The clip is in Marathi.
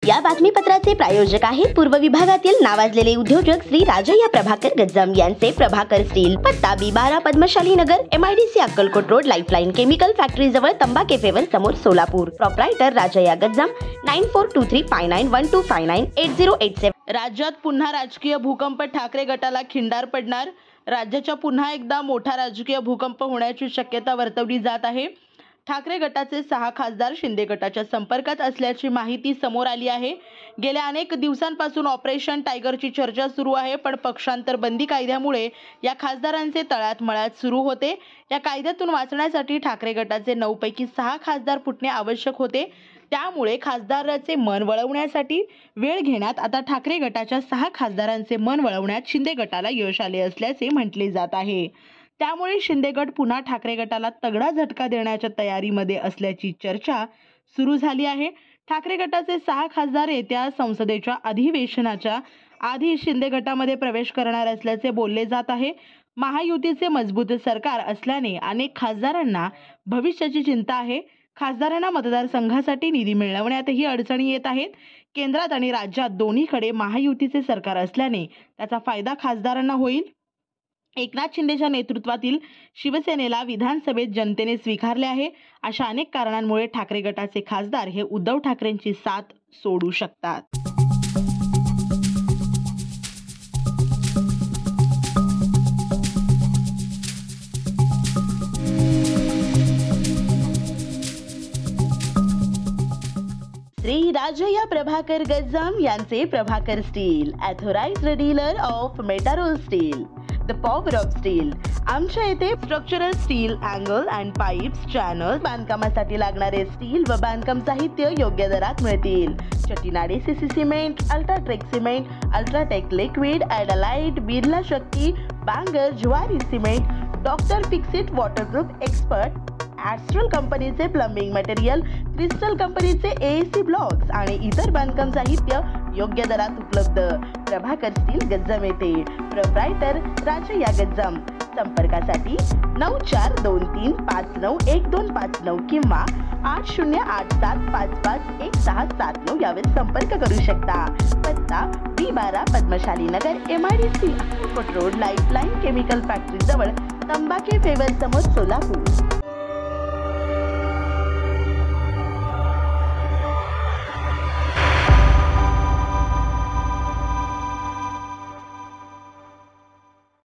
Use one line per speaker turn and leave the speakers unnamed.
या बातमीपत्राचे प्रायोजक आहेत पूर्व विभागातील नावाजलेले उद्योजक श्री राजय्या प्रभाकर गज्जाम यांचे प्रभाकर स्टील, पत्ता B12 पद्मशाली नगर, MIDC Akkalkot road, lifeline chemical factory जवळ, तंबा कॅफेवर समोर, सोलापूर. प्रोप्रायटर राजय्या गज्जाम. 94235912598087.
राज्यात पुन्हा राजकीय भूकंप, ठाकरे गटाला खिंडार पडणार. राज्याच्या पुन्हा एकदा मोठा राजकीय भूकंप होण्याची शक्यता वर्तवली जात आहे. ठाकरे गटाचे 6 खासदार शिंदे गटाच्या संपर्कात असल्याची माहिती समोर आली आहे. गेल्या अनेक दिवसांपासून ऑपरेशन टायगरची चर्चा सुरू आहे, पण पक्षांतर बंदी कायद्यामुळे या खासदारांचे तळ्यात मळ्यात सुरू होते. या कायद्यातून वाचण्यासाठी ठाकरे गटाचे 9 पैकी 6 खासदार फुटणे आवश्यक होते. त्यामुळे खासदाराचे मन वळवण्यासाठी वेळ घेण्यात आता ठाकरे गटाच्या 6 खासदारांचे मन वळवण्यात शिंदे गटाला यश आले असल्याचे म्हटले जात आहे. त्यामुळे शिंदे गट पुन्हा ठाकरे गटाला तगडा झटका देण्याच्या तयारीमध्ये असल्याची चर्चा सुरू झाली आहे. ठाकरे गटाचे 6 खासदार येत्या संसदेच्या अधिवेशनाच्या आधी शिंदे गटामध्ये प्रवेश करणार असल्याचे बोलले जात आहे. महायुतीचे मजबूत सरकार असल्याने अनेक खासदारांना भविष्याची चिंता आहे. खासदारांना मतदारसंघासाठी निधी मिळवण्यातही अडचणी येत आहेत. केंद्रात आणि राज्यात दोन्हीकडे महायुतीचे सरकार असल्याने त्याचा फायदा खासदारांना होईल. एकनाथ शिंदेच्या नेतृत्वातील शिवसेनेला विधानसभेत जनतेने स्वीकारले आहे. अशा अनेक कारणांमुळे ठाकरे गटाचे खासदार हे उद्धव ठाकरेंची साथ सोडू शकतात.
श्री राजय्या प्रभाकर गज्जाम यांचे Prabhakar steel, authorised dealer of Metarol steel, the power of steel. आमच्या येथे structural steel, angle and pipes, channel, बांधकामासाठी लागणारे स्टील व बांधकाम साहित्य योग्य दरात मिळतील. Chettinad CC cement, UltraTech cement, UltraTech liquid, ॲडालाइट, Birla Shakti, Bangur, Zuari cement, doctor Fixit waterproof expert, Astral कंपनीचे प्लंबिंग मटेरियल, क्रिस्टल कंपनीचे AAC ब्लॉक्स आणि इतर बांधकाम साहित्य योग्य दरात उपलब्ध. प्रभाकर स्टील गज्जाम येथे. प्रोप्रायटर राजय्या गज्जाम. संपर्कासाठी 9423591259 किंवा 8087551679 यावर संपर्क करू शकता. पत्ता B12 पद्मशाली नगर, MIDC Akkalkot road, lifeline chemical factory जवळ, तंबा कॅफेवर समोर, सोलापूर.